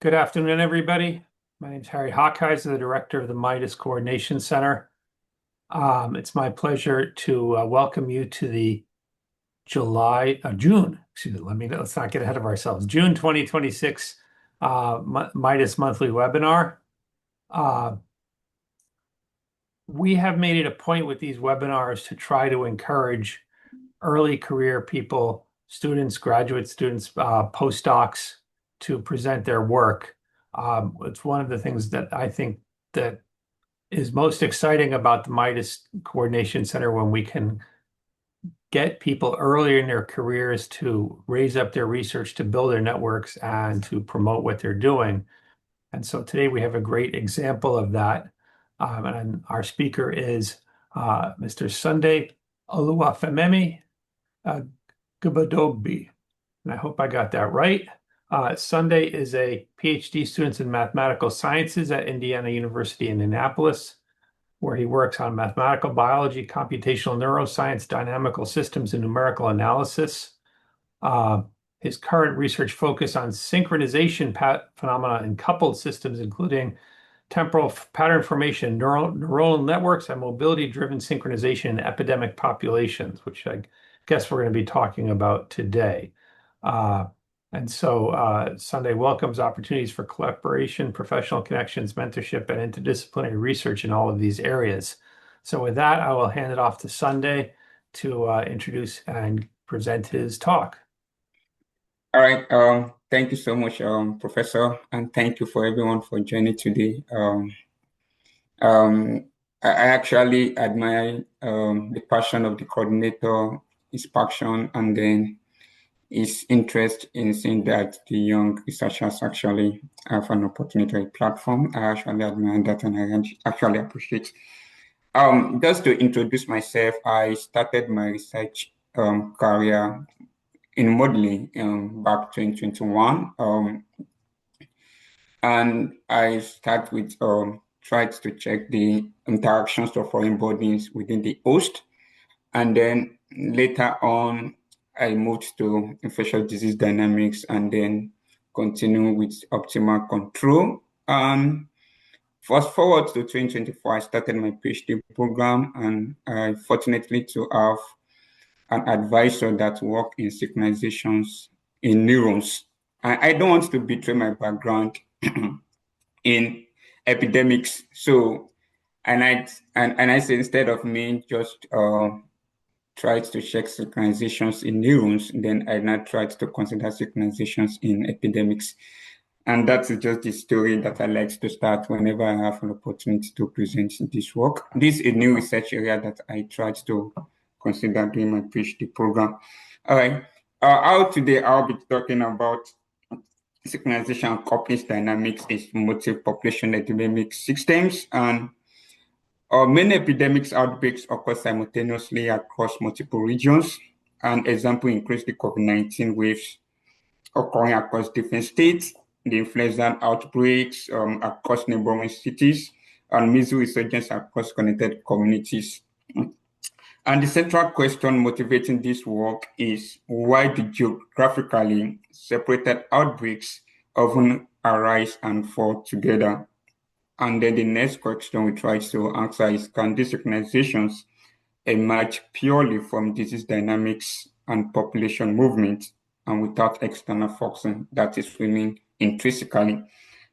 Good afternoon, everybody. My name is Harry Hawkeyes, the director of the MIDAS Coordination Center. It's my pleasure to welcome you to the June, excuse me, let's not get ahead of ourselves, June 2026 MIDAS monthly webinar. We have made it a point with these webinars to try to encourage early career people, students, graduate students, postdocs, to present their work. It's one of the things that I think that is most exciting about the MIDAS Coordination Center, when we can get people earlier in their careers to raise up their research, to build their networks, and to promote what they're doing. And so today we have a great example of that. And our speaker is Mr. Sunday Oluwafemi Gbodogbe. And I hope I got that right. Sunday is a PhD student in mathematical sciences at Indiana University in Indianapolis, where he works on mathematical biology, computational neuroscience, dynamical systems, and numerical analysis. His current research focus on synchronization phenomena in coupled systems, including temporal pattern formation, neuronal networks, and mobility-driven synchronization in epidemic populations, which I guess we're going to be talking about today. And so Sunday welcomes opportunities for collaboration, professional connections, mentorship, and interdisciplinary research in all of these areas. So with that, I will hand it off to Sunday to introduce and present his talk. All right. Thank you so much, Professor, and thank you for everyone for joining today. I actually admire the passion of the coordinator, his passion, and then his interest in seeing that the young researchers actually have an opportunity platform. I actually admire that, and I actually appreciate. Just to introduce myself, I started my research career in modeling back 2021, and I start with tried to check the interactions of foreign bodies within the host, and then later on I moved to infectious disease dynamics, and then continue with optimal control. And fast forward to 2024, I started my PhD program, and I fortunately to have an advisor that work in synchronizations in neurons. I don't want to betray my background in epidemics. So, and I say, instead of me just tried to check synchronizations in neurons, then I now tried to consider synchronizations in epidemics. And that's just the story that I like to start whenever I have an opportunity to present this work. This is a new research area that I tried to consider doing my PhD program. All right. Today I'll be talking about synchronization and coupling dynamics in multi-population epidemic systems. And many epidemics outbreaks occur simultaneously across multiple regions. An example includes the COVID-19 waves occurring across different states, the influenza outbreaks across neighboring cities, and measles resurgence across connected communities. And the central question motivating this work is why the geographically separated outbreaks often arise and fall together. And then the next question we try to answer is, can these organizations emerge purely from disease dynamics and population movement and without external forcing that is swimming intrinsically?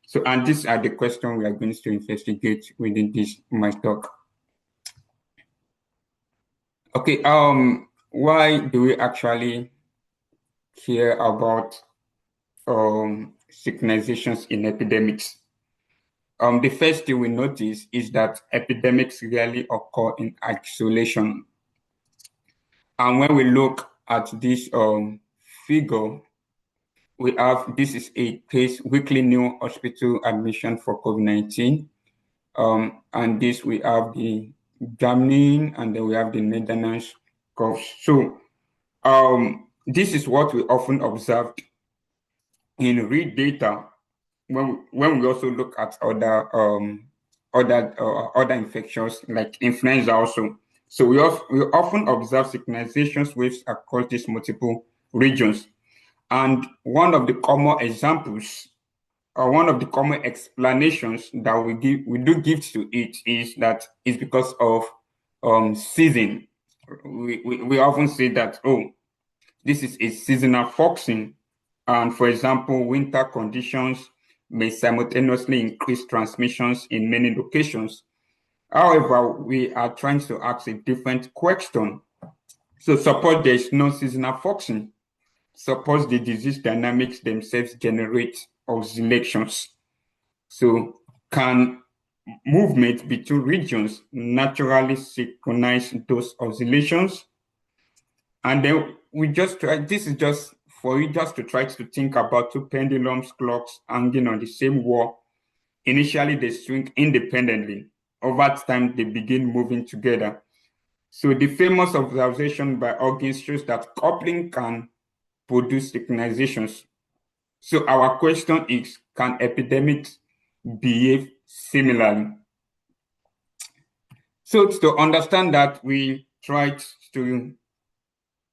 So, and these are the questions we are going to investigate within this my talk. Okay, why do we actually care about synchronizations in epidemics? The first thing we notice is that epidemics rarely occur in isolation. And when we look at this figure, we have, this is a case weekly new hospital admission for COVID-19. And this we have the Germany, and then we have the Netherlands curve. So this is what we often observed in real data when we also look at other infections like influenza also. So we often observe synchronizations waves across these multiple regions. And one of the common examples one of the common explanations that we do give to it is that it's because of season. We often say that, oh, this is a seasonal foxing, and for example, winter conditions may simultaneously increase transmissions in many locations. However, we are trying to ask a different question. So suppose there is no seasonal foxing. Suppose the disease dynamics themselves generate oscillations. So can movement between regions naturally synchronize those oscillations? And then we just try, this is just for you just to try to think about two pendulums clocks hanging on the same wall. Initially, they swing independently. Over time, they begin moving together. So the famous observation by Huggins shows that coupling can produce synchronizations. So our question is, can epidemics behave similarly? So to understand that, we tried to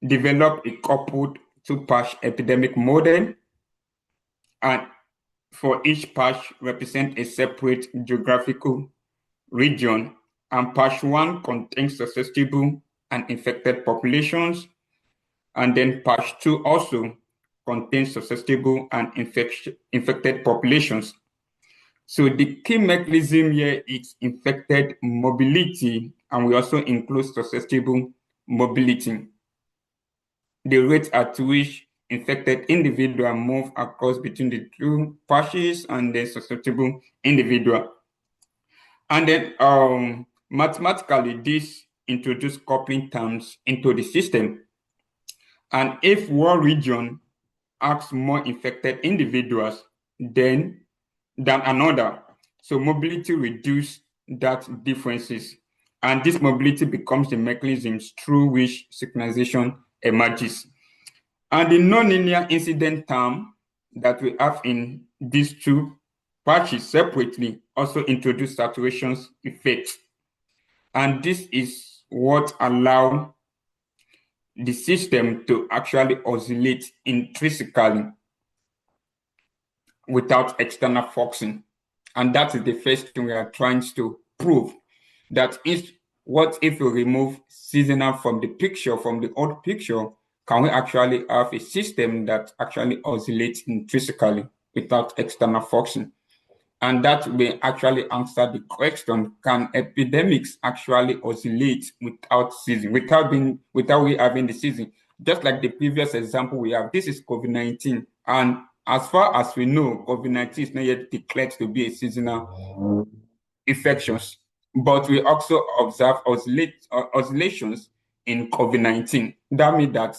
develop a coupled two-patch epidemic model, and for each patch represent a separate geographical region, and patch 1 contains susceptible and infected populations, and then patch 2 also contains susceptible and infected populations. So the key mechanism here is infected mobility, and we also include susceptible mobility. The rate at which infected individuals move across between the two patches and the susceptible individual. And then mathematically, this introduces coupling terms into the system. And if one region has more infected individuals than another, so mobility reduces that differences. And this mobility becomes the mechanisms through which synchronization emerges. And the nonlinear incident term that we have in these two patches separately also introduce saturation effects. And this is what allows the system to actually oscillate intrinsically without external forcing. And that is the first thing we are trying to prove, that is, what if we remove seasonal from the picture, from the old picture, can we actually have a system that actually oscillates intrinsically without external forcing? And that will actually answer the question, can epidemics actually oscillate without season, without we having the season? Just like the previous example we have, this is COVID-19. And as far as we know, COVID-19 is not yet declared to be a seasonal infections, but we also observe oscillations in COVID-19. That means that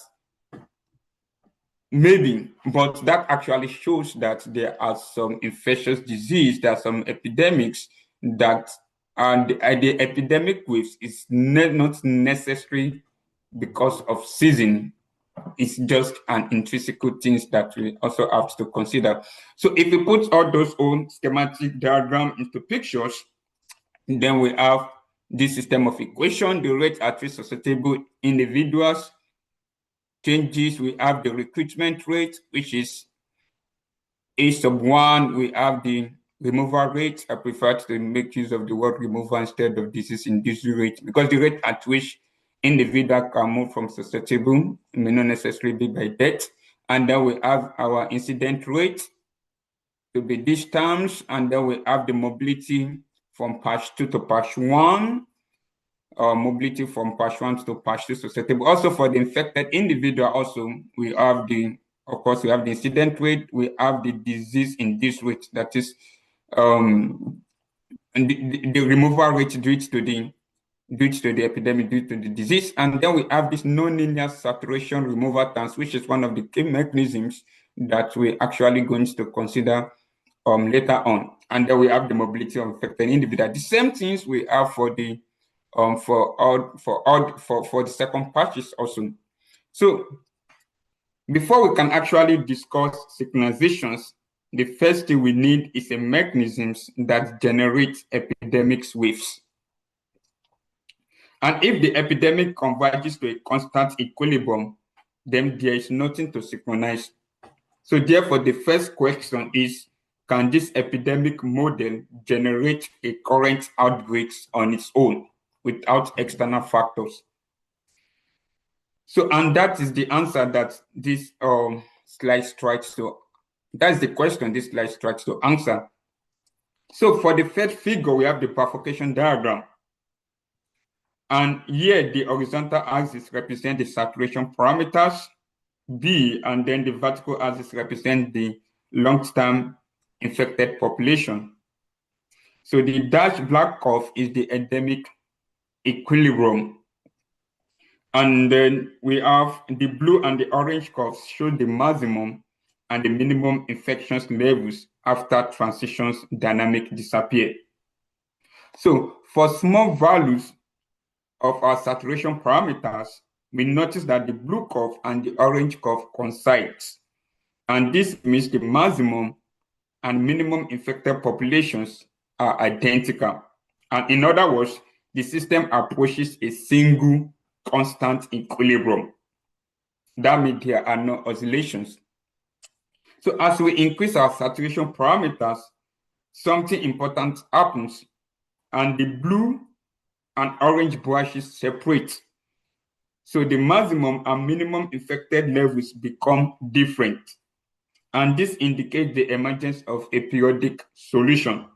maybe, but that actually shows that there are some infectious disease, there are some epidemics that, and the epidemic waves is not necessary because of season. It's just an intrinsic things that we also have to consider. So if we put all those own schematic diagram into pictures, then we have this system of equation, the rate at which susceptible individuals changes. We have the recruitment rate, which is A sub 1. We have the removal rate. I prefer to make use of the word removal instead of disease-induced rate, because the rate at which individual can move from susceptible may not necessarily be by death. And then we have our incident rate to be these terms, and then we have the mobility from patch 2 to patch 1, mobility from patch 1 to patch 2 susceptible. Also for the infected individual, also we have the, of course, we have the incident rate, we have the disease-induced rate, that is and the removal rate due to the epidemic, due to the disease. And then we have this nonlinear saturation removal terms, which is one of the key mechanisms that we're actually going to consider later on. And then we have the mobility of infected individual. The same things we have for the for the second patches also. So before we can actually discuss synchronizations, the first thing we need is a mechanisms that generate epidemic waves. And if the epidemic converges to a constant equilibrium, then there is nothing to synchronize. So therefore, the first question is, can this epidemic model generate a current outbreaks on its own without external factors? So, and that is the answer that this slide tries to, that's the question this slide tries to answer. So for the first figure, we have the bifurcation diagram. And here the horizontal axis represents the saturation parameters, B, and then the vertical axis represents the long-term infected population. So the dashed black curve is the endemic equilibrium. And then we have the blue and the orange curves show the maximum and the minimum infections levels after transitions dynamic disappear. So for small values of our saturation parameters, we notice that the blue curve and the orange curve coincides. And this means the maximum and minimum infected populations are identical. And in other words, the system approaches a single constant equilibrium. That means there are no oscillations. So as we increase our saturation parameters, something important happens, and the blue and orange brushes separate. So the maximum and minimum infected levels become different. And this indicates the emergence of a periodic solution.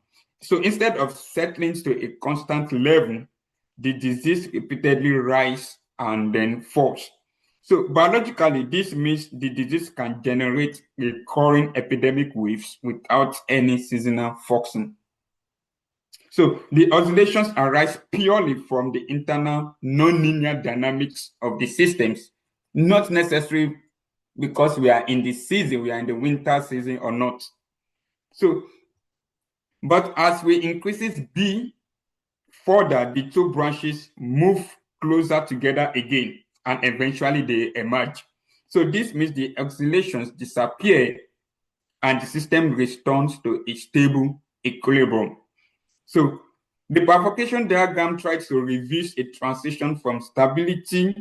So instead of settling to a constant level, the disease repeatedly rises and then falls. So biologically, this means the disease can generate recurring epidemic waves without any seasonal function. So the oscillations arise purely from the internal nonlinear dynamics of the systems, not necessarily because we are in the season, we are in the winter season or not. So, but as we increases B further, the two branches move closer together again, and eventually they emerge. So this means the oscillations disappear and the system returns to a stable equilibrium. So the bifurcation diagram tries to reverse a transition from stability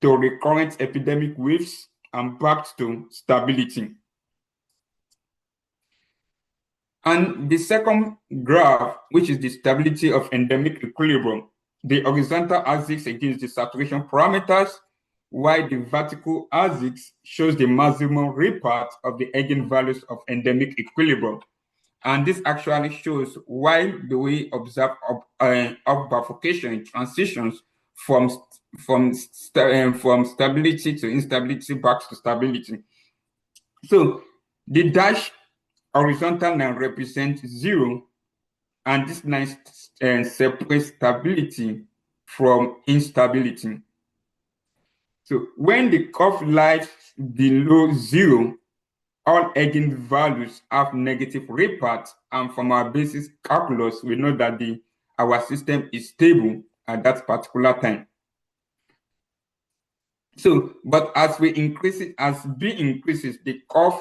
to recurrent epidemic waves and back to stability. And the second graph, which is the stability of endemic equilibrium, the horizontal axis against the saturation parameters, while the vertical axis shows the maximum repart of the eigenvalues of endemic equilibrium. And this actually shows why do we observe up bifurcation transitions from stability to instability back to stability. So the dash horizontal line represents 0, and this line separates stability from instability. So when the curve lies below 0, all eigenvalues have negative repart, and from our basis calculus, we know that our system is stable at that particular time. So, but as we increase it, as B increases, the curve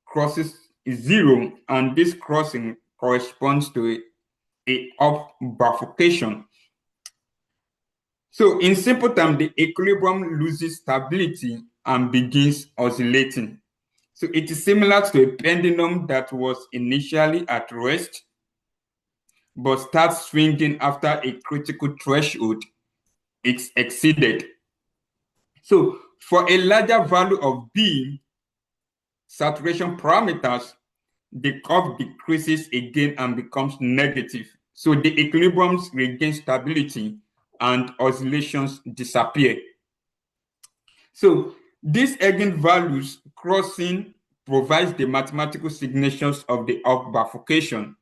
crosses 0, and this crossing corresponds to a up bifurcation. So in simple terms, the equilibrium loses stability and begins oscillating. So it is similar to a pendulum that was initially at rest, but starts swinging after a critical threshold is exceeded. So for a larger value of B, saturation parameters, the curve decreases again and becomes negative. So the equilibriums regain stability and oscillations disappear. So these eigenvalues crossing provides the mathematical signatures of the up bifurcation,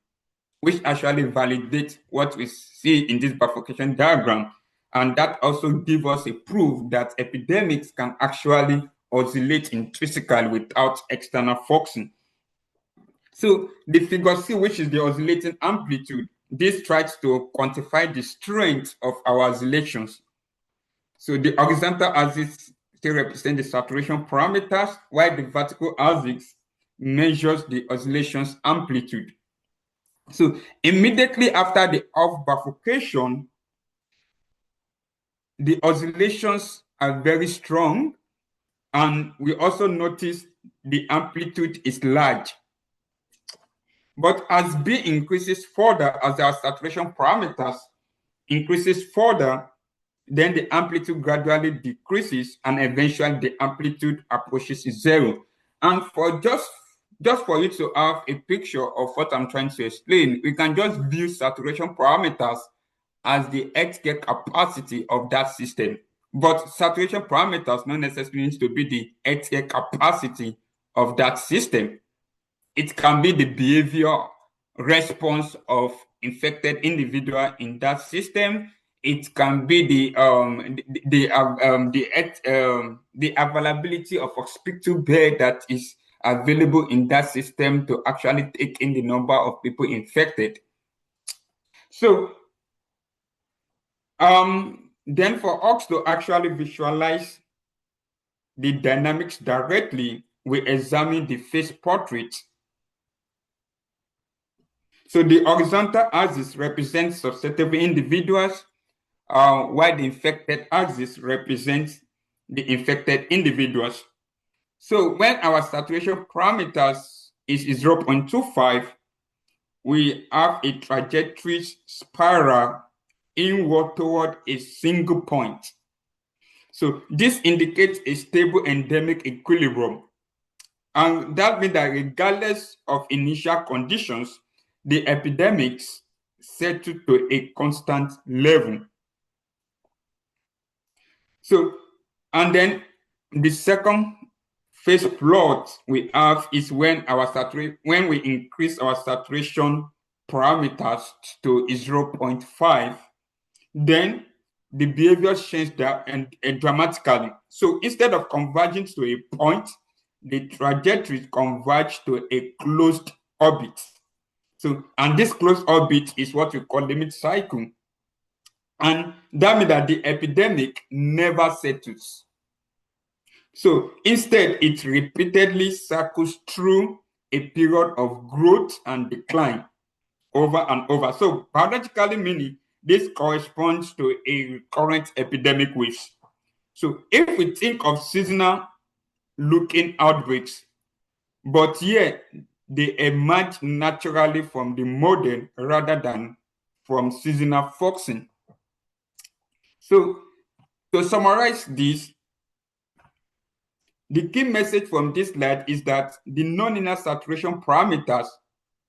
which actually validates what we see in this bifurcation diagram. And that also gives us a proof that epidemics can actually oscillate intrinsically without external forcing. So the figure C, which is the oscillating amplitude, this tries to quantify the strength of our oscillations. So the horizontal axis still represents the saturation parameters, while the vertical axis measures the oscillations amplitude. So immediately after the off bifurcation, the oscillations are very strong, and we also notice the amplitude is large. But as B increases further, as our saturation parameters increases further, then the amplitude gradually decreases and eventually the amplitude approaches zero. And for just for you to have a picture of what I'm trying to explain, we can just view saturation parameters as the healthcare capacity of that system. But saturation parameters not necessarily needs to be the healthcare capacity of that system. It can be the behavior response of infected individual in that system. It can be the availability of hospital bed that is available in that system to actually take in the number of people infected. So then for us to actually visualize the dynamics directly, we examine the face portrait. So the horizontal axis represents susceptible individuals, while the infected axis represents the infected individuals. So when our saturation parameters is 0.25, we have a trajectory spiral inward toward a single point. So this indicates a stable endemic equilibrium. And that means that regardless of initial conditions, the epidemics settle to a constant level. So, and then the second phase plot we have is when we increase our saturation parameters to 0.5, then the behavior changes dramatically. So instead of converging to a point, the trajectories converge to a closed orbit. So, and this closed orbit is what we call limit cycle. And that means that the epidemic never settles. So instead, it repeatedly circles through a period of growth and decline over and over. So biologically meaning, this corresponds to a recurrent epidemic wave. So if we think of seasonal looking outbreaks, but here they emerge naturally from the model rather than from seasonal foxing. So to summarize this, the key message from this slide is that the nonlinear saturation parameters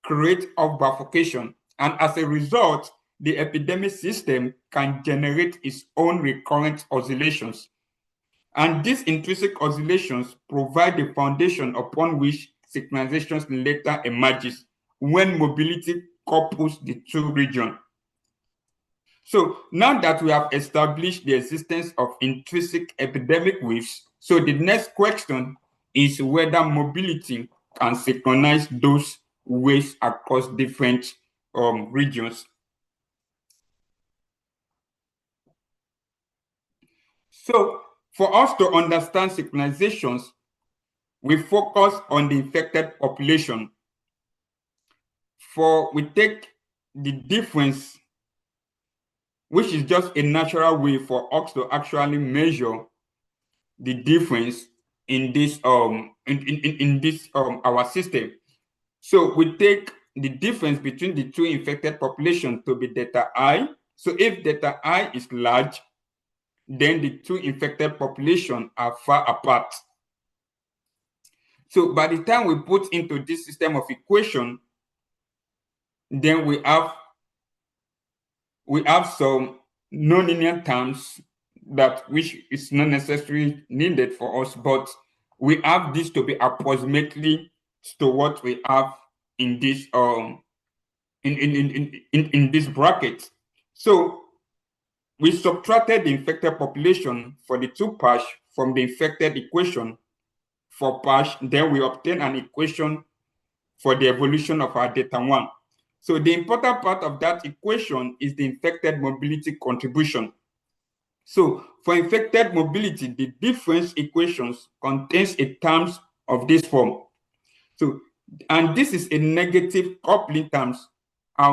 create off-bifurcation, and as a result, the epidemic system can generate its own recurrent oscillations. And these intrinsic oscillations provide the foundation upon which synchronization later emerges when mobility couples the two regions. So now that we have established the existence of intrinsic epidemic waves, so the next question is whether mobility can synchronize those waves across different regions. So for us to understand synchronizations, we focus on the infected population. We take the difference, which is just a natural way for us to actually measure the difference in this our system. So we take the difference between the two infected populations to be delta I. So if delta I is large, then the two infected populations are far apart. So by the time we put into this system of equation, then we have some nonlinear terms which is not necessarily needed for us, but we have this to be approximately to what we have in this in this bracket. So we subtracted the infected population for the two patch from the infected equation for patch, then we obtain an equation for the evolution of our delta 1. So the important part of that equation is the infected mobility contribution. So for infected mobility, the difference equations contains a terms of this form. So, and this is a negative coupling terms,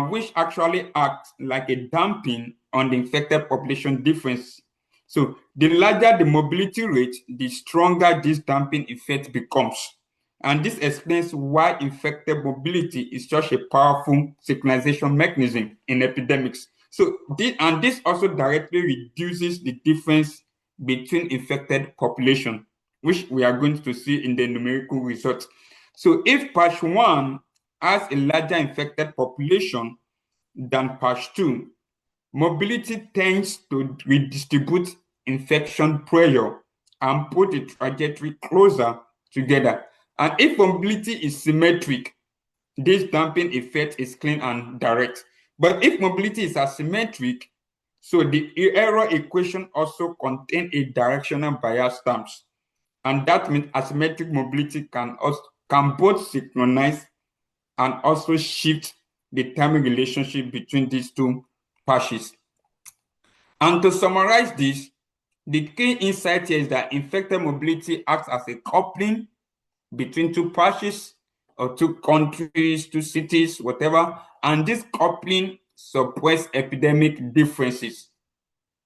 which actually acts like a damping on the infected population difference. So the larger the mobility rate, the stronger this damping effect becomes. And this explains why infected mobility is such a powerful synchronization mechanism in epidemics. So this also directly reduces the difference between infected population, which we are going to see in the numerical results. So if patch 1 has a larger infected population than patch 2, mobility tends to redistribute infection pressure and put the trajectory closer together. And if mobility is symmetric, this damping effect is clean and direct. But if mobility is asymmetric, so the error equation also contains a directional bias terms. And that means asymmetric mobility can both synchronize and also shift the timing relationship between these two patches. And to summarize this, the key insight here is that infected mobility acts as a coupling between two patches or two countries, two cities, whatever, and this coupling suppresses epidemic differences.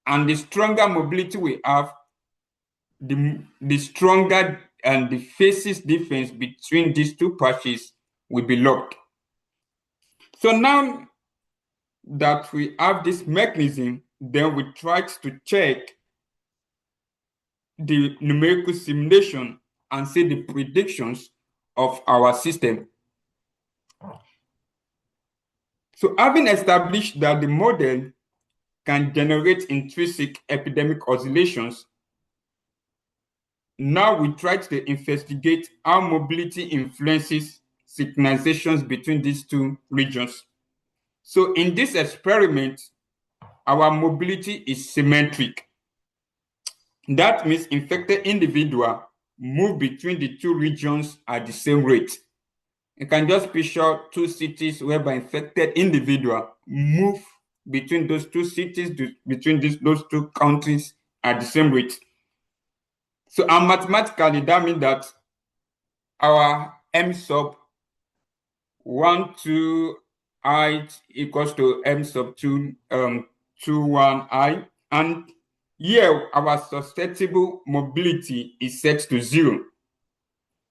And the stronger mobility we have, the stronger and the phases difference between these two patches will be locked. So now that we have this mechanism, then we try to check the numerical simulation and see the predictions of our system. So having established that the model can generate intrinsic epidemic oscillations, now we try to investigate how mobility influences synchronizations between these two regions. So in this experiment, our mobility is symmetric. That means infected individuals move between the two regions at the same rate. You can just picture two cities whereby infected individuals move between those two cities, between those two countries at the same rate. So mathematically, that means that our M sub 1, 2, I equals to M sub 2, 2, 1, I. And here, our susceptible mobility is set to 0.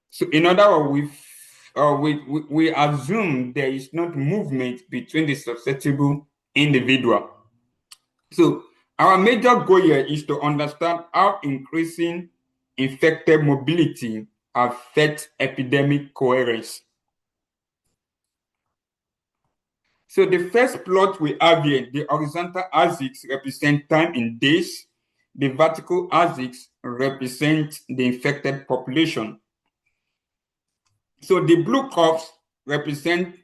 So in other words, we assume there is not movement between the susceptible individual. So our major goal here is to understand how increasing infected mobility affects epidemic coherence. So the first plot we have here, the horizontal axis represents time in days. The vertical axis represents the infected population. So the blue curves represent,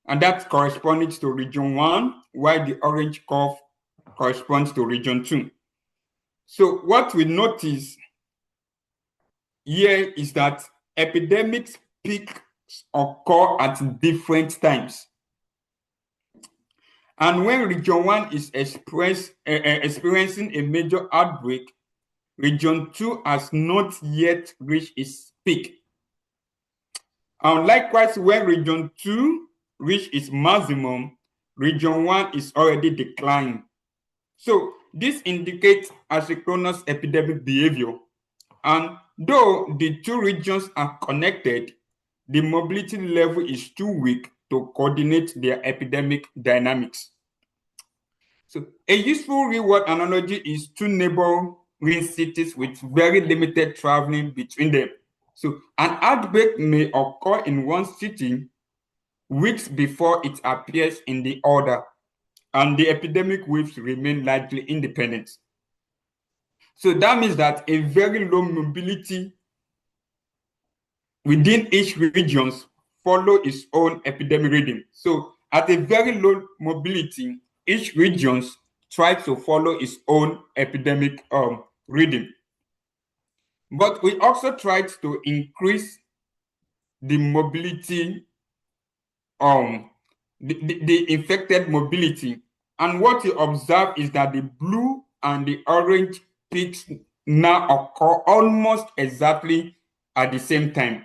and that corresponds to region 1, while the orange curve corresponds to region 2. So what we notice here is that epidemics peaks occur at different times. And when region 1 is experiencing a major outbreak, region 2 has not yet reached its peak. And likewise, when region 2 reaches its maximum, region 1 is already declining. So this indicates asynchronous epidemic behavior. And though the two regions are connected, the mobility level is too weak to coordinate their epidemic dynamics. So a useful real-world analogy is two neighboring cities with very limited traveling between them. So an outbreak may occur in one city weeks before it appears in the other, and the epidemic waves remain largely independent. So that means that a very low mobility within each region follow its own epidemic rhythm. So at a very low mobility, each region tries to follow its own epidemic rhythm. But we also tried to increase the mobility, the infected mobility. And what you observe is that the blue and the orange peaks now occur almost exactly at the same time.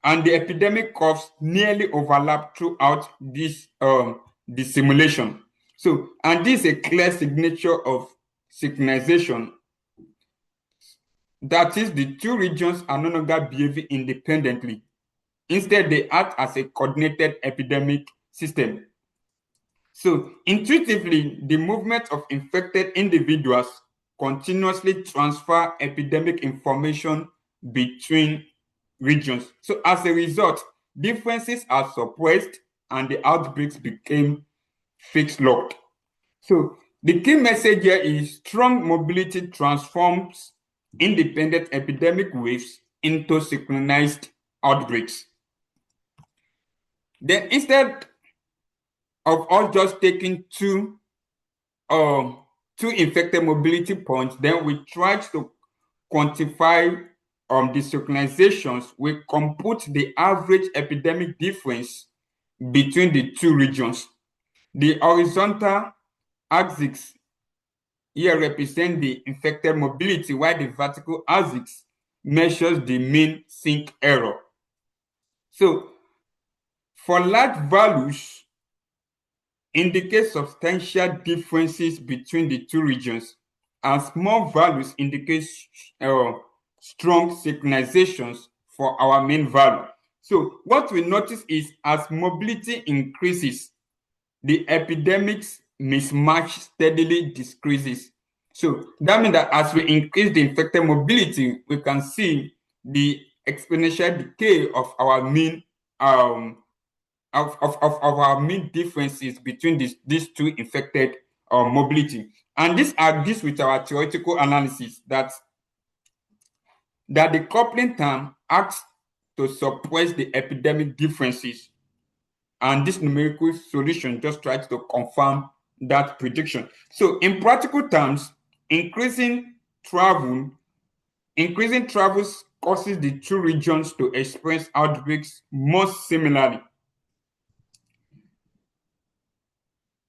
And the epidemic curves nearly overlap throughout this the simulation. So, and this is a clear signature of synchronization. That is, the two regions are no longer behaving independently. Instead, they act as a coordinated epidemic system. So intuitively, the movement of infected individuals continuously transfer epidemic information between regions. So as a result, differences are suppressed and the outbreaks became fixed locked. So the key message here is strong mobility transforms independent epidemic waves into synchronized outbreaks. Then instead of us just taking two infected mobility points, then we tried to quantify the synchronizations. We compute the average epidemic difference between the two regions. The horizontal axis here represents the infected mobility, while the vertical axis measures the mean sync error. So for large values, indicate substantial differences between the two regions, and small values indicate strong synchronizations for our main value. So what we notice is as mobility increases, the epidemics mismatch steadily decreases. So that means that as we increase the infected mobility, we can see the exponential decay of our mean of our main differences between these two infected mobility. And this agrees with our theoretical analysis that the coupling term acts to suppress the epidemic differences. And this numerical solution just tries to confirm that prediction. So in practical terms, increasing travels causes the two regions to experience outbreaks more similarly.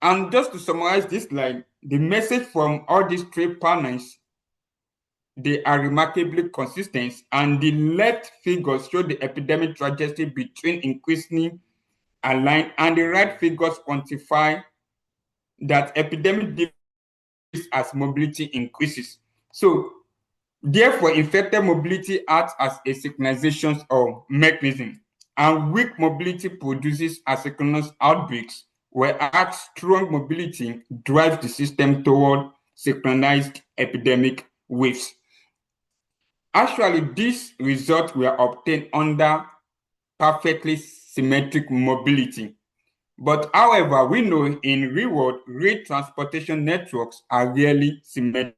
And just to summarize this slide, the message from all these three panels, they are remarkably consistent, and the left figures show the epidemic trajectory between increasingly aligned, and the right figures quantify that epidemic decreases as mobility increases. So therefore, infected mobility acts as a synchronization of mechanism, and weak mobility produces asynchronous outbreaks, whereas strong mobility drives the system toward synchronized epidemic waves. Actually, these results were obtained under perfectly symmetric mobility. But however, we know in real world, rail transportation networks are rarely symmetric.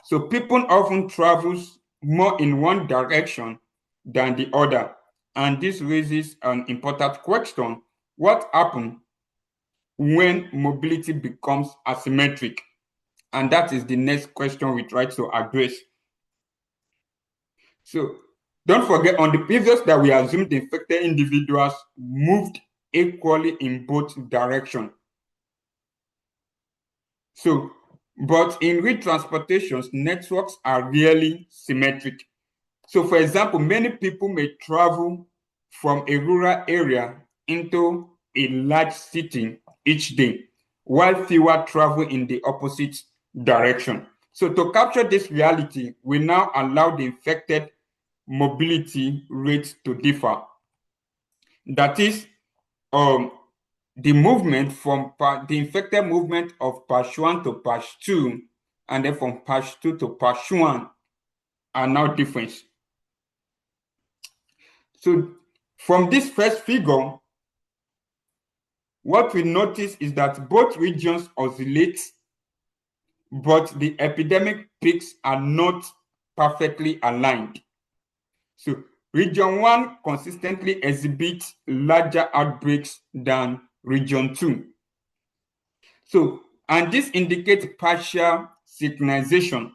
So people often travel more in one direction than the other. And this raises an important question. What happens when mobility becomes asymmetric? And that is the next question we try to address. So don't forget, on the previous that we assumed the infected individuals moved equally in both directions. So, but in real transportations, networks are really symmetric. So for example, many people may travel from a rural area into a large city each day, while fewer travel in the opposite direction. So to capture this reality, we now allow the infected mobility rates to differ. That is, the movement from the infected movement of patch 1 to patch 2, and then from patch 2 to patch 1 are now different. So from this first figure, what we notice is that both regions oscillate, but the epidemic peaks are not perfectly aligned. So region 1 consistently exhibits larger outbreaks than region 2. So, and this indicates partial synchronization.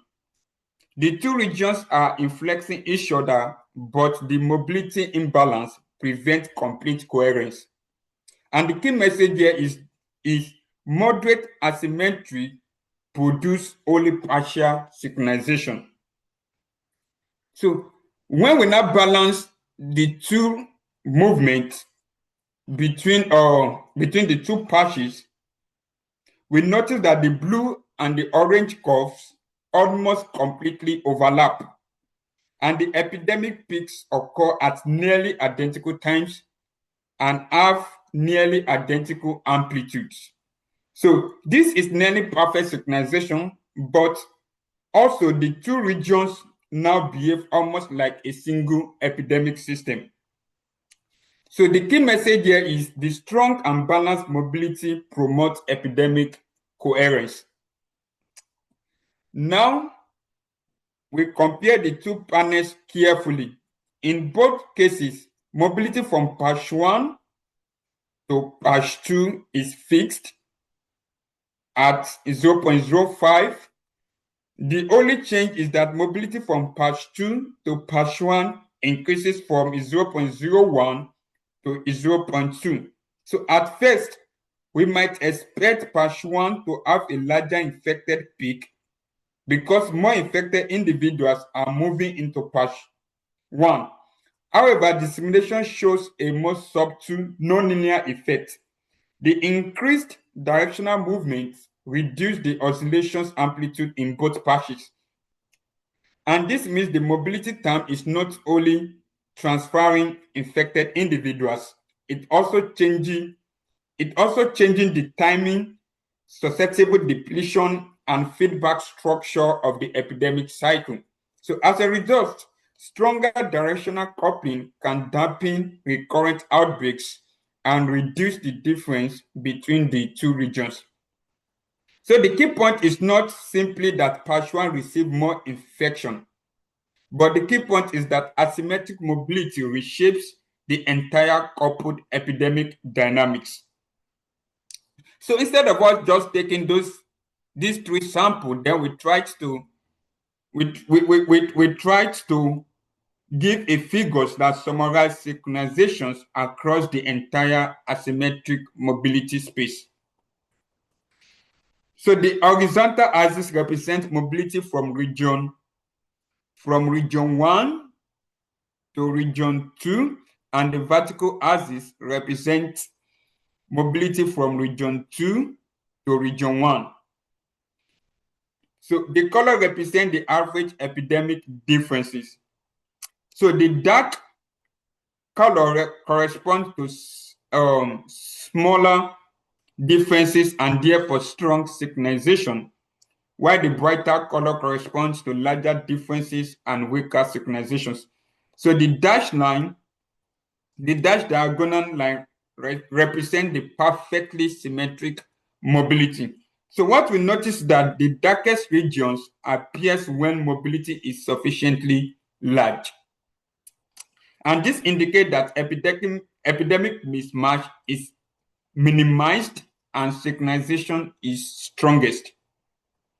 The two regions are influencing each other, but the mobility imbalance prevents complete coherence. And the key message here is moderate asymmetry produce only partial synchronization. So when we now balance the two movements between the two patches, we notice that the blue and the orange curves almost completely overlap. and the epidemic peaks occur at nearly identical times and have nearly identical amplitudes. So this is nearly perfect synchronization, but also the two regions now behave almost like a single epidemic system. So the key message here is the strong and balanced mobility promotes epidemic coherence. Now, we compare the two panels carefully. In both cases, mobility from patch 1 to patch 2 is fixed at 0.05. The only change is that mobility from patch 2 to patch 1 increases from 0.01 to 0.2. So at first, we might expect patch 1 to have a larger infected peak because more infected individuals are moving into patch 1. However, the simulation shows a more subtle nonlinear effect. The increased directional movements reduce the oscillations amplitude in both patches. And this means the mobility term is not only transferring infected individuals, it also changing the timing, susceptible depletion, and feedback structure of the epidemic cycle. So as a result, stronger directional coupling can dampen recurrent outbreaks and reduce the difference between the two regions. So the key point is not simply that patch 1 received more infection, but the key point is that asymmetric mobility reshapes the entire coupled epidemic dynamics. So instead of us just taking these three samples, then we tried to give a figures that summarize synchronizations across the entire asymmetric mobility space. So the horizontal axis represents mobility from region 1 to region 2, and the vertical axis represents mobility from region 2 to region 1. So the color represents the average epidemic differences. So the dark color corresponds to smaller differences and therefore strong synchronization, while the brighter color corresponds to larger differences and weaker synchronizations. So the dashed diagonal line represent the perfectly symmetric mobility. So what we notice that the darkest regions appears when mobility is sufficiently large. And this indicates that epidemic mismatch is minimized and synchronization is strongest.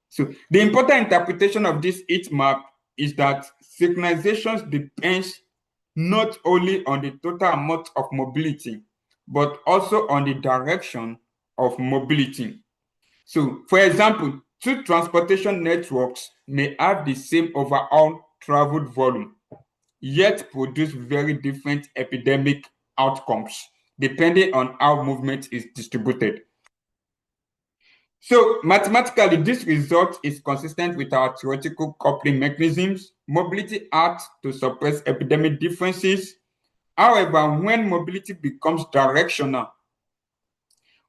So the important interpretation of this heat map is that synchronizations depends not only on the total amount of mobility, but also on the direction of mobility. So, for example, two transportation networks may have the same overall traveled volume, yet produce very different epidemic outcomes, depending on how movement is distributed. So mathematically, this result is consistent with our theoretical coupling mechanisms. Mobility acts to suppress epidemic differences. However, when mobility becomes directional,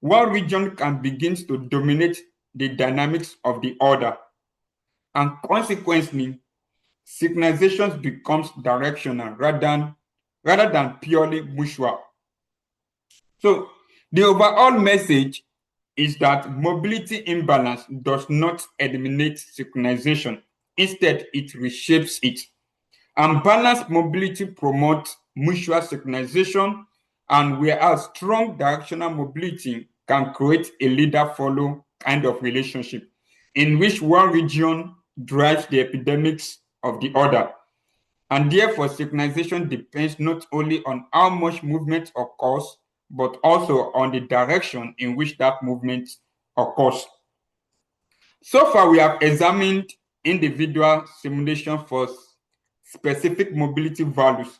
one region can begin to dominate the dynamics of the other. And consequently, synchronization becomes directional rather than purely mutual. So the overall message is that mobility imbalance does not eliminate synchronization. Instead, it reshapes it. And balanced mobility promotes mutual synchronization, and whereas strong directional mobility can create a leader-follow kind of relationship in which one region drives the epidemics of the other. And therefore, synchronization depends not only on how much movement occurs, but also on the direction in which that movement occurs. So far, we have examined individual simulation for specific mobility values.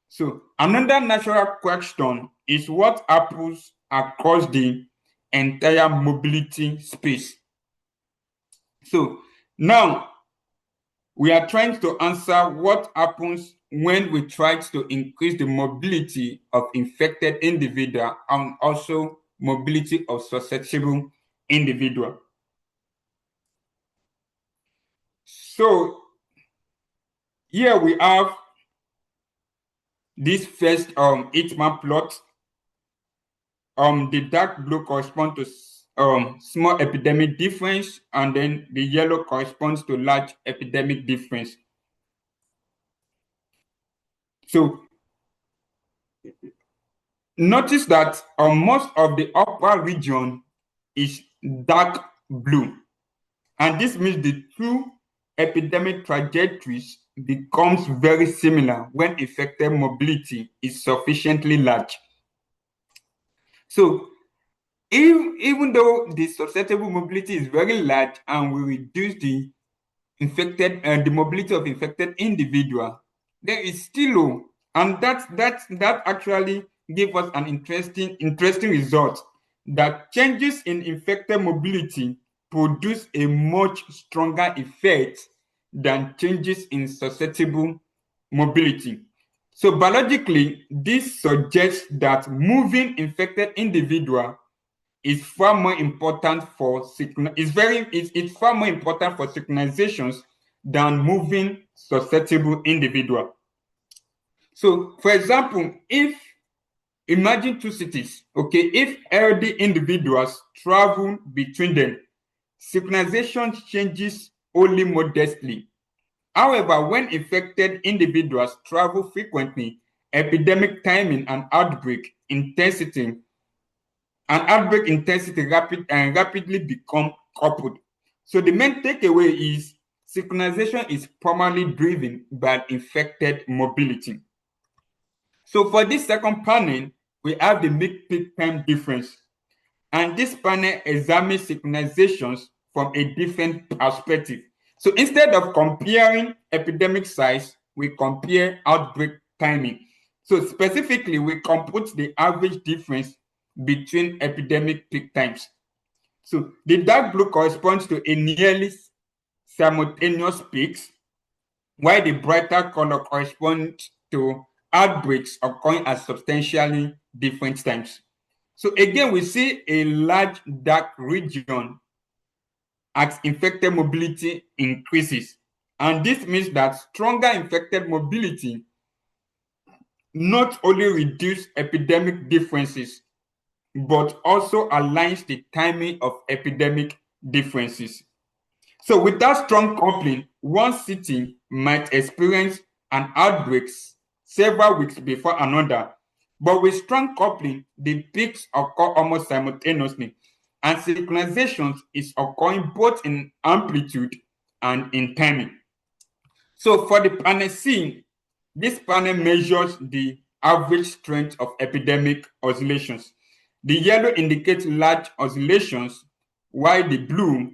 So another natural question is what happens across the entire mobility space. So now, we are trying to answer what happens when we try to increase the mobility of infected individual and also mobility of susceptible individual. So here we have this first heat map plot. The dark blue corresponds to small epidemic difference, and then the yellow corresponds to large epidemic difference. So notice that most of the upper region is dark blue, and this means the two epidemic trajectories becomes very similar when infected mobility is sufficiently large. So even though the susceptible mobility is very large and we reduce the the mobility of infected individual, there is still low, and that actually gave us an interesting result that changes in infected mobility produce a much stronger effect than changes in susceptible mobility. So biologically, this suggests that moving infected individual is far more important for it's far more important for synchronizations than moving susceptible individual. So, for example, imagine two cities, okay, if healthy individuals travel between them, synchronization changes only modestly. However, when infected individuals travel frequently, epidemic timing and outbreak intensity rapidly become coupled. So the main takeaway is synchronization is primarily driven by infected mobility. So for this second panel, we have the mid-peak time difference. And this panel examines synchronizations from a different perspective. So instead of comparing epidemic size, we compare outbreak timing. So specifically, we compute the average difference between epidemic peak times. So the dark blue corresponds to a nearly simultaneous peaks, while the brighter color corresponds to outbreaks occurring at substantially different times. So again, we see a large dark region as infected mobility increases. And this means that stronger infected mobility not only reduce epidemic differences, but also aligns the timing of epidemic differences. So without strong coupling, one city might experience an outbreak several weeks before another. But with strong coupling, the peaks occur almost simultaneously, and synchronization is occurring both in amplitude and in timing. So for the panel C, this panel measures the average strength of epidemic oscillations. The yellow indicates large oscillations, while the blue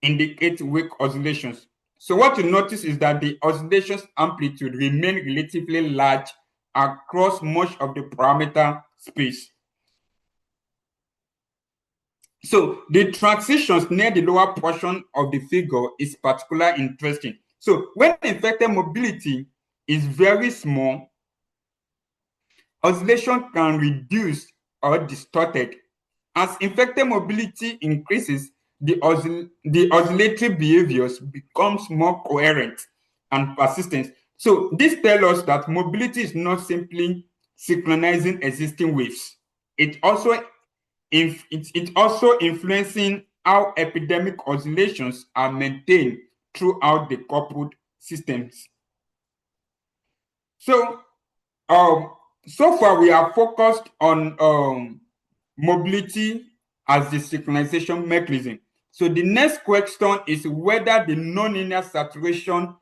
indicates weak oscillations. So what you notice is that the oscillations amplitude remain relatively large across much of the parameter space. So the transitions near the lower portion of the figure is particularly interesting. So when infected mobility is very small, oscillation can reduce or distorted. As infected mobility increases, the oscillatory behaviors becomes more coherent and persistent. So this tells us that mobility is not simply synchronizing existing waves. It also influencing how epidemic oscillations are maintained throughout the coupled systems. So, so far we are focused on mobility as the synchronization mechanism. So the next question is whether the nonlinear saturation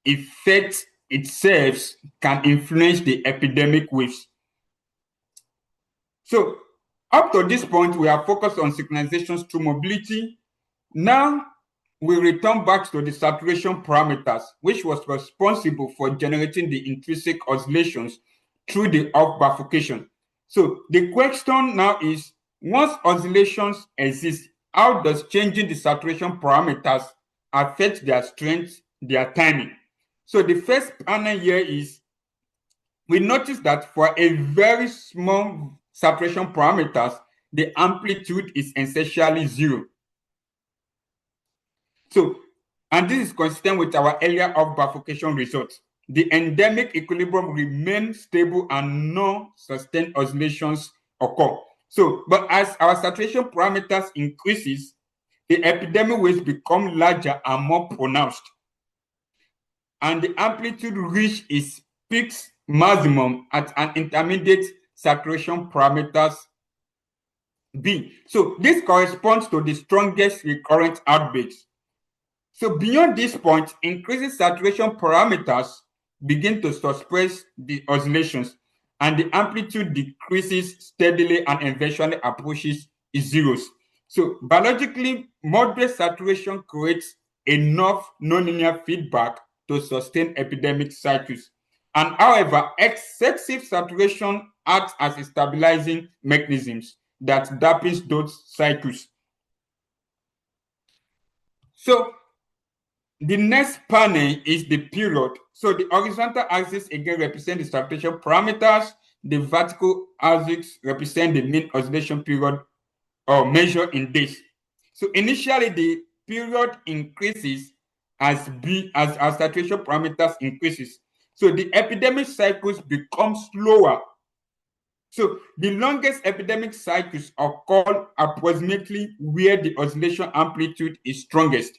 effect itself can influence the epidemic waves. So up to this point, we are focused on synchronizations through mobility. Now we return back to the saturation parameters, which was responsible for generating the intrinsic oscillations through the off-bifurcation. So the question now is, once oscillations exist, how does changing the saturation parameters affect their strength, their timing. So the first panel here is, we notice that for a very small saturation parameters, the amplitude is essentially zero. So, and this is consistent with our earlier off-bifurcation results. The endemic equilibrium remains stable and no sustained oscillations occur. So, but as our saturation parameters increases, the epidemic waves become larger and more pronounced. And the amplitude reach its peaks maximum at an intermediate saturation parameters B. So this corresponds to the strongest recurrent outbreaks. So beyond this point, increasing saturation parameters begin to suppress the oscillations, and the amplitude decreases steadily and eventually approaches zeros. So biologically, moderate saturation creates enough nonlinear feedback to sustain epidemic cycles. And however, excessive saturation acts as a stabilizing mechanisms that dampens those cycles. So the next panel is the period. So the horizontal axis again represents the saturation parameters. The vertical axis represents the mean oscillation period or measure in days. So initially the period increases as our saturation parameters increases. So the epidemic cycles become slower. So the longest epidemic cycles occur approximately where the oscillation amplitude is strongest.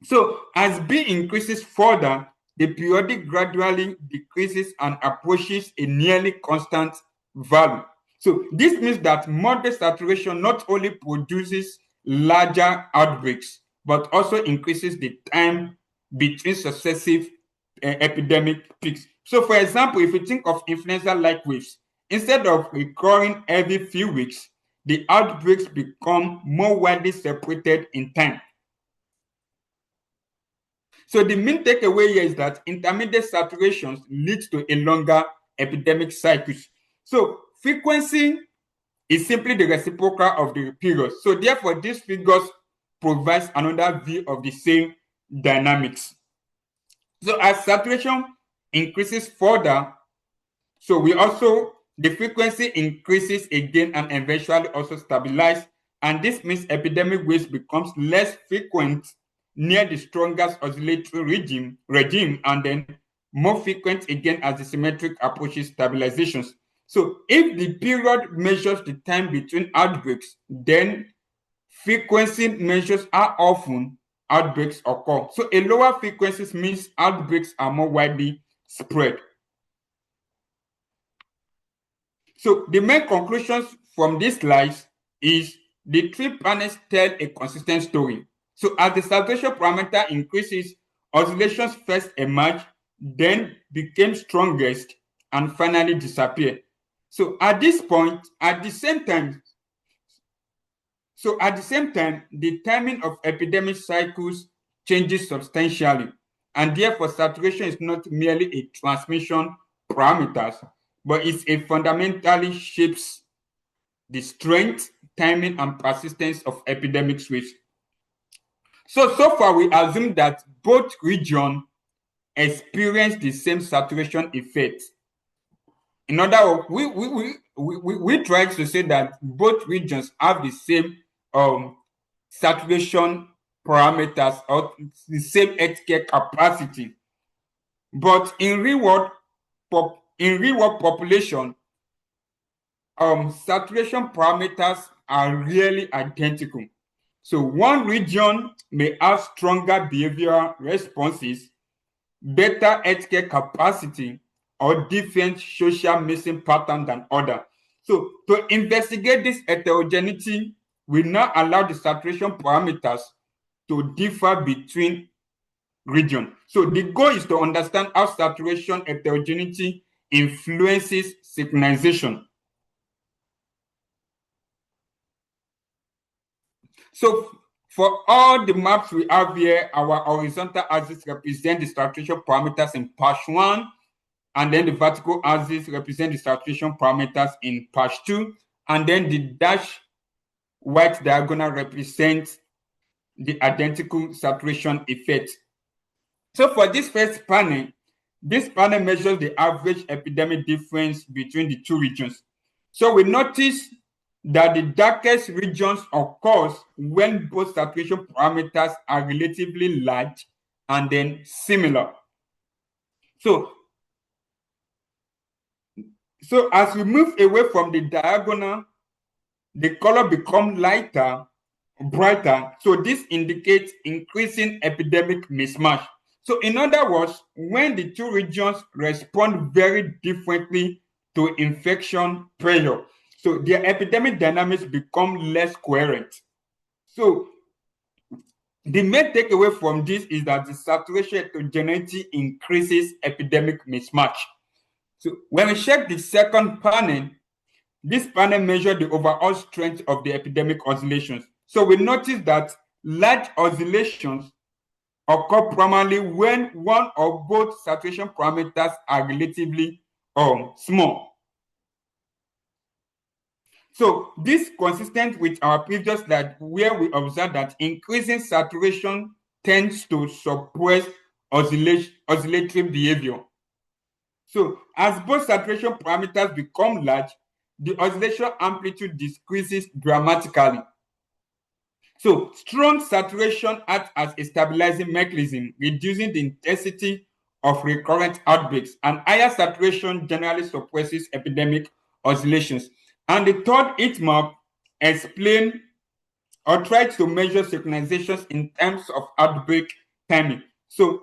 So as B increases further, the periodic gradually decreases and approaches a nearly constant value. So this means that moderate saturation not only produces larger outbreaks, but also increases the time between successive epidemic peaks. So for example, if you think of influenza-like waves, instead of recurring every few weeks, the outbreaks become more widely separated in time. So the main takeaway here is that intermediate saturations lead to a longer epidemic cycles. So frequency is simply the reciprocal of the period. So therefore, these figures provides another view of the same dynamics. So as saturation increases further, so the frequency increases again and eventually also stabilize. And this means epidemic waves becomes less frequent near the strongest oscillatory regime and then more frequent again as the symmetric approaches stabilizations. So if the period measures the time between outbreaks, then frequency measures how often outbreaks occur. So a lower frequency means outbreaks are more widely spread. So the main conclusions from these slides is the three panels tell a consistent story. So as the saturation parameter increases, oscillations first emerge, then became strongest, and finally disappear. So at this point, at the same time, the timing of epidemic cycles changes substantially, and therefore saturation is not merely a transmission parameter, but it fundamentally shapes the strength, timing, and persistence of epidemic waves. So far we assume that both regions experience the same saturation effect. In other words, we try to say that both regions have the same saturation parameters or the same healthcare capacity, but in real world population, saturation parameters are really identical. So one region may have stronger behavioral responses, better healthcare capacity, or different social missing pattern than other. So to investigate this heterogeneity, we now allow the saturation parameters to differ between regions. So the goal is to understand how saturation heterogeneity influences synchronization. So for all the maps we have here, our horizontal axis represent the saturation parameters in patch 1, and then the vertical axis represent the saturation parameters in patch 2, and then the dash white diagonal represents the identical saturation effect. So for this first panel, this panel measures the average epidemic difference between the two regions. So we notice that the darkest regions occurs when both saturation parameters are relatively large and then similar. So as we move away from the diagonal, the color becomes lighter, brighter. So this indicates increasing epidemic mismatch. So in other words, when the two regions respond very differently to infection pressure, so their epidemic dynamics become less coherent. So the main takeaway from this is that the saturation heterogeneity increases epidemic mismatch. So when we check the second panel, this panel measures the overall strength of the epidemic oscillations. So we notice that large oscillations occur primarily when one or both saturation parameters are relatively small. So this is consistent with our previous slide where we observed that increasing saturation tends to suppress oscillatory behavior. So as both saturation parameters become large, the oscillation amplitude decreases dramatically. So strong saturation acts as a stabilizing mechanism, reducing the intensity of recurrent outbreaks, and higher saturation generally suppresses epidemic oscillations. And the third heat map explains or tries to measure synchronizations in terms of outbreak timing. So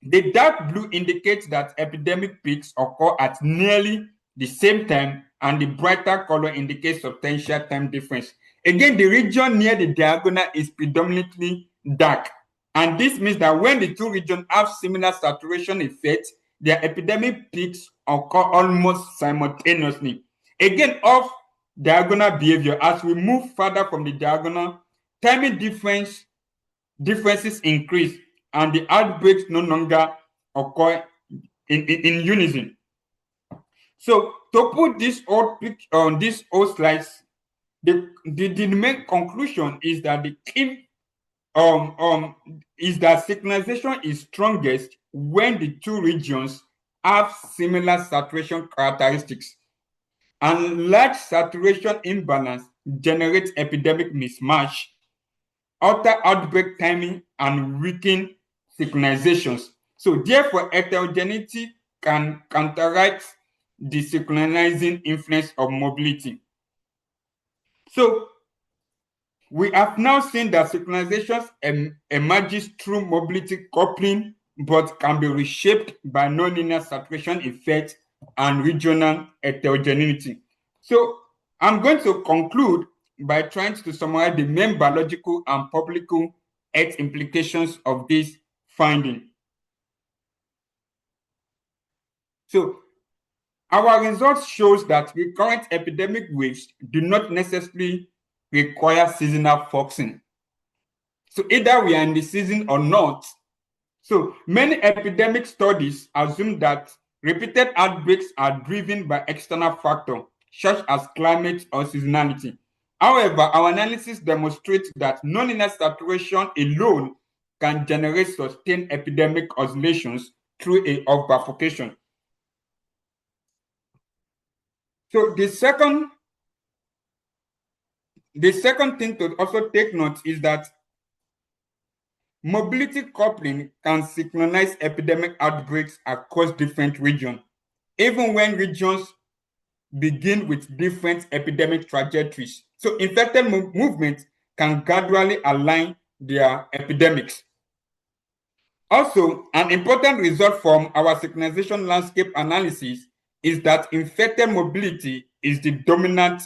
the dark blue indicates that epidemic peaks occur at nearly the same time, and the brighter color indicates substantial time difference. Again, the region near the diagonal is predominantly dark, and this means that when the two regions have similar saturation effects, their epidemic peaks occur almost simultaneously. Again, off diagonal behavior, as we move further from the diagonal, timing differences increase, and the outbreaks no longer occur in unison. So to put this whole picture on this whole slides, the main conclusion is that the key is that synchronization is strongest when the two regions have similar saturation characteristics, and large saturation imbalance generates epidemic mismatch, alter outbreak timing, and weaken synchronizations. So therefore, heterogeneity can counteract the synchronizing influence of mobility. So we have now seen that synchronizations emerges through mobility coupling, but can be reshaped by nonlinear saturation effects and regional heterogeneity. So I'm going to conclude by trying to summarize the main biological and public health implications of this finding. So our results shows that recurrent epidemic waves do not necessarily require seasonal foxing. So either we are in the season or not. So many epidemic studies assume that repeated outbreaks are driven by external factors, such as climate or seasonality. However, our analysis demonstrates that nonlinear saturation alone can generate sustained epidemic oscillations through a of bifurcation. So the second thing to also take note is that mobility coupling can synchronize epidemic outbreaks across different regions, even when regions begin with different epidemic trajectories. So infected movements can gradually align their epidemics. Also, an important result from our synchronization landscape analysis is that infected mobility is the dominant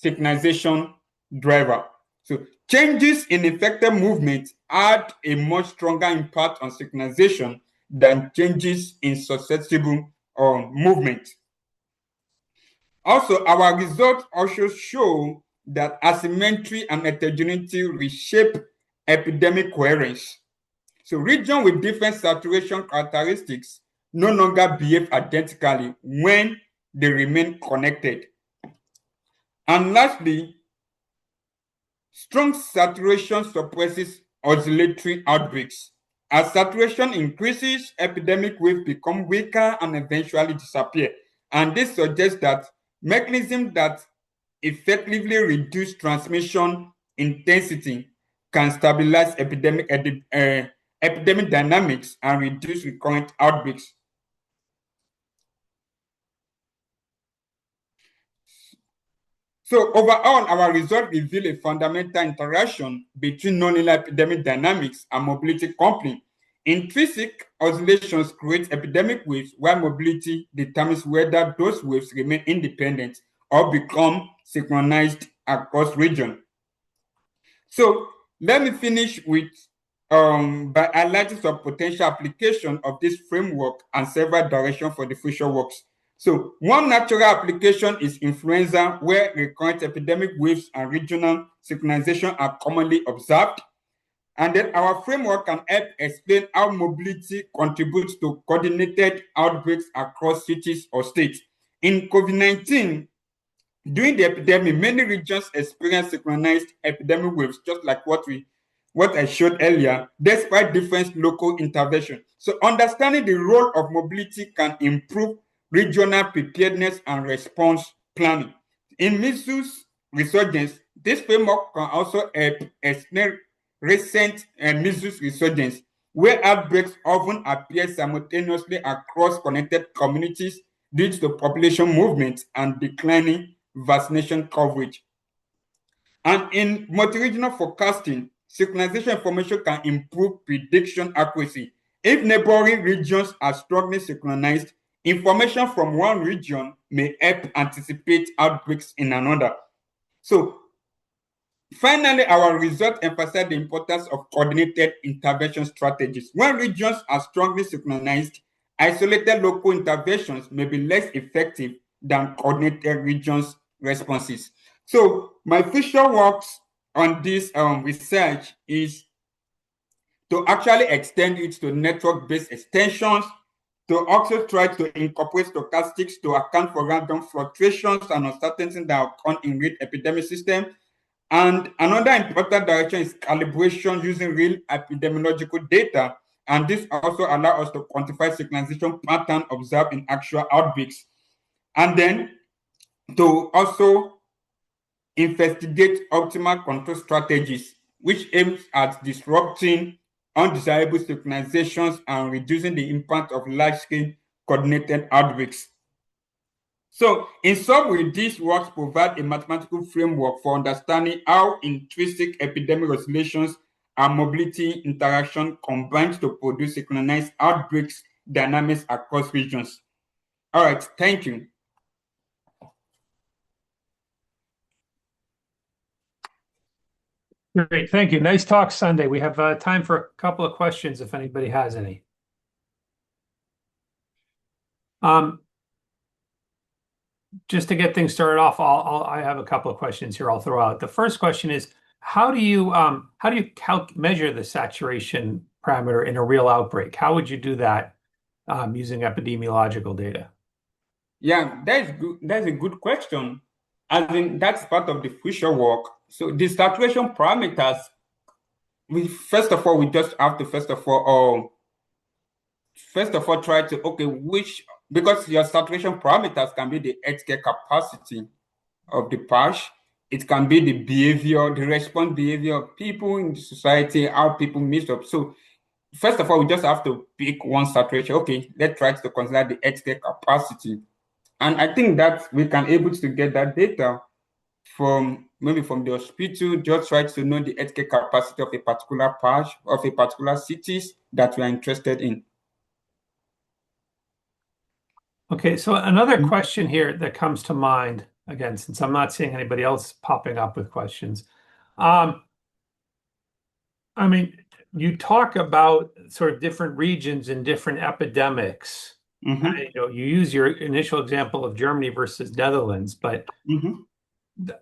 synchronization driver. So changes in infected movement had a much stronger impact on synchronization than changes in susceptible movement. Also, our results also show that asymmetry and heterogeneity reshape epidemic coherence. So regions with different saturation characteristics no longer behave identically when they remain connected. And lastly, strong saturation suppresses oscillatory outbreaks. As saturation increases, epidemic waves become weaker and eventually disappear. And this suggests that mechanisms that effectively reduce transmission intensity can stabilize epidemic dynamics and reduce recurrent outbreaks. So overall, our results reveal a fundamental interaction between nonlinear epidemic dynamics and mobility coupling. Intrinsic oscillations create epidemic waves, while mobility determines whether those waves remain independent or become synchronized across regions. So let me finish with by highlighting some potential application of this framework and several directions for the future works. So one natural application is influenza, where recurrent epidemic waves and regional synchronization are commonly observed. And then our framework can help explain how mobility contributes to coordinated outbreaks across cities or states. In COVID-19, during the epidemic, many regions experienced synchronized epidemic waves, just like what I showed earlier, despite different local intervention. So understanding the role of mobility can improve regional preparedness and response planning. In measles resurgence, this framework can also help explain recent measles resurgence, where outbreaks often appear simultaneously across connected communities due to population movement and declining vaccination coverage. And in multi-regional forecasting, synchronization information can improve prediction accuracy. If neighboring regions are strongly synchronized, information from one region may help anticipate outbreaks in another. So finally, our results emphasize the importance of coordinated intervention strategies. When regions are strongly synchronized, isolated local interventions may be less effective than coordinated regions' responses. So my future works on this research is to actually extend it to network-based extensions, to also try to incorporate stochastics to account for random fluctuations and uncertainty that occur in real epidemic system. And another important direction is calibration using real epidemiological data. And this also allows us to quantify synchronization pattern observed in actual outbreaks. And then to also investigate optimal control strategies, which aims at disrupting undesirable synchronizations and reducing the impact of large-scale coordinated outbreaks. So, in summary, these works provide a mathematical framework for understanding how intrinsic epidemic oscillations and mobility interaction combine to produce synchronized outbreaks dynamics across regions. All right, thank you. Great, thank you. Nice talk, Sunday. We have time for a couple of questions if anybody has any. Just to get things started off, I have a couple of questions here I'll throw out. The first question is, how do you measure the saturation parameter in a real outbreak? How would you do that using epidemiological data? Yeah, that's good. That's a good question. I think that's part of the future work. So the saturation parameters, we just have to try to because your saturation parameters can be the healthcare capacity of the patch. It can be the behavior, the response behavior of people in the society, how people mix up. So first of all, we just have to pick one saturation. Okay, let's try to consider the healthcare capacity. And I think that we can able to get that data from maybe from the hospital, just try to know the healthcare capacity of a particular patch, of a particular cities that we are interested in. Okay, so another question here that comes to mind, again, since I'm not seeing anybody else popping up with questions. I mean, you talk about sort of different regions and different epidemics. You use your initial example of Germany versus Netherlands, but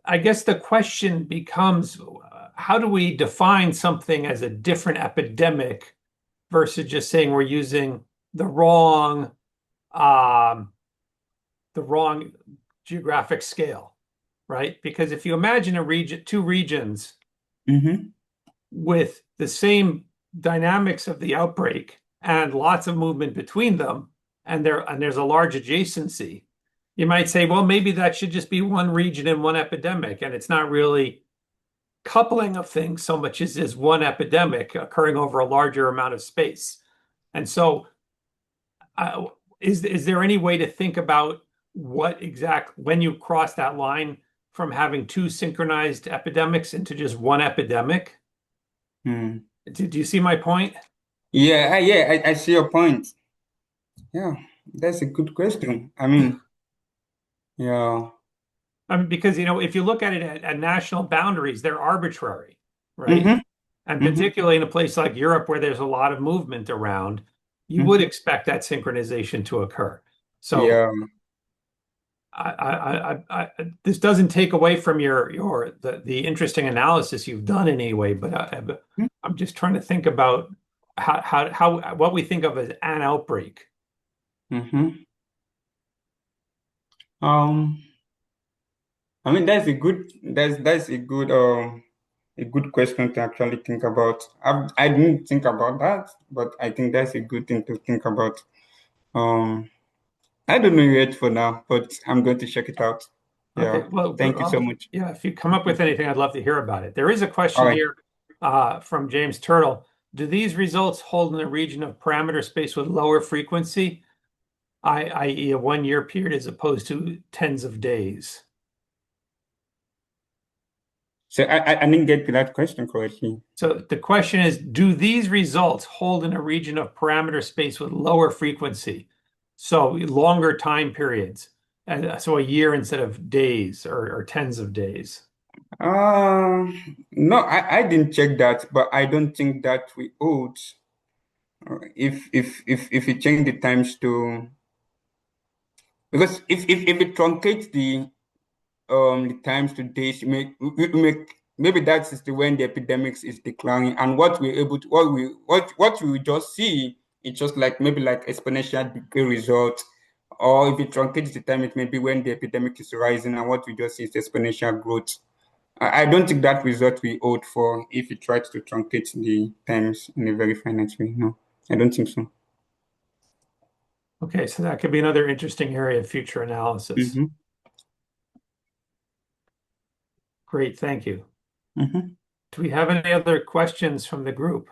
I guess the question becomes, how do we define something as a different epidemic versus just saying we're using the wrong geographic scale, right? Because if you imagine two regions with the same dynamics of the outbreak and lots of movement between them, and there's a large adjacency, you might say, well, maybe that should just be one region and one epidemic, and it's not really coupling of things so much as is one epidemic occurring over a larger amount of space. And so, is there any way to think about when you cross that line from having two synchronized epidemics into just one epidemic? Mm. Do you see my point? Yeah, I see your point. Yeah, that's a good question. I mean, yeah. I mean, because if you look at it at national boundaries, they're arbitrary, right? Mm-hmm. And Mm-hmm. particularly in a place like Europe where there's a lot of movement around, you would Mm-hmm. expect that synchronization to occur. So Yeah. this doesn't take away from the interesting analysis you've done in any way, but I'm just trying to think about how what we think of as an outbreak. Mm-hmm. Um, I mean that's a good question to actually think about. I didn't think about that, but I think that's a good thing to think about. Um, I don't know yet for now, but I'm going to check it out. Okay, Yeah. well, Thank you so much. yeah, if you come up with anything, I'd love to hear about it. There is a All question right. here from James Turtle. Do these results hold in a region of parameter space with lower frequency, i.e. a 1 year period as opposed to tens of days? So I didn't get to that question correctly. So the question is, do these results hold in a region of parameter space with lower frequency? So longer time periods, and so a year instead of days or tens of days. No, I didn't check that, but I don't think that we ought. If you change the times to, because if it truncates the times to days, we make maybe that is the when the epidemics is declining, and what we're able to what we just see, it's just like maybe like exponential decay result. Or if it truncates the time, it may be when the epidemic is rising, and what we just see is exponential growth. I don't think that result we ought for if it tries to truncate the times in a very finite way. No, I don't think so. Okay, so that could be another interesting area of future analysis. Mm-hmm. Great, thank you. Mm-hmm. Do we have any other questions from the group?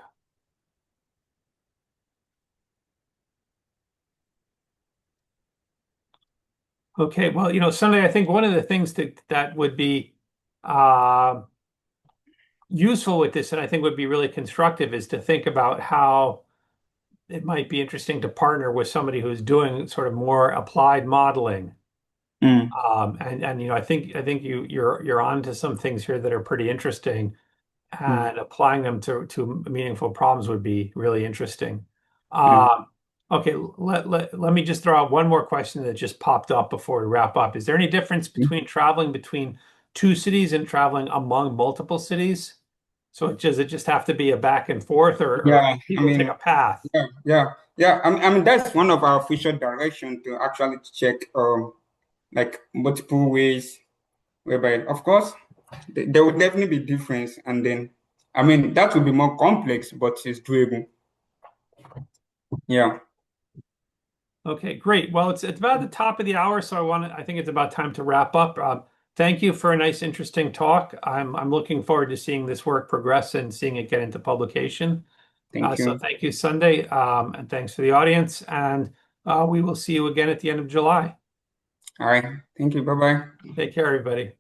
Okay, well, Sunday, I think one of the things that would be uh, useful with this, and I think would be really constructive, is to think about how it might be interesting to partner with somebody who's doing sort of more applied modeling. Mm, And I think you're on to some things here that are pretty interesting, mm, and applying them to meaningful problems would be really interesting. yeah. Um, okay, let me just throw out one more question that just popped up before we wrap up. Is there any difference Mm. between traveling between two cities and traveling among multiple cities? So does it just have to be a back and forth, or Yeah, I people take a mean, path? yeah. I mean, that's one of our official direction to actually check like multiple ways, whereby of course there would definitely be difference, and then I mean that would be more complex, but it's doable. Yeah. Okay, great. Well, it's about the top of the hour, so I think it's about time to wrap up. Thank you for a nice, interesting talk. I'm looking forward to seeing this work progress and seeing it get into publication. Thank So you. thank you, Sunday, and thanks for the audience. And we will see you again at the end of July. All right. Thank you. Bye bye. Take care, everybody.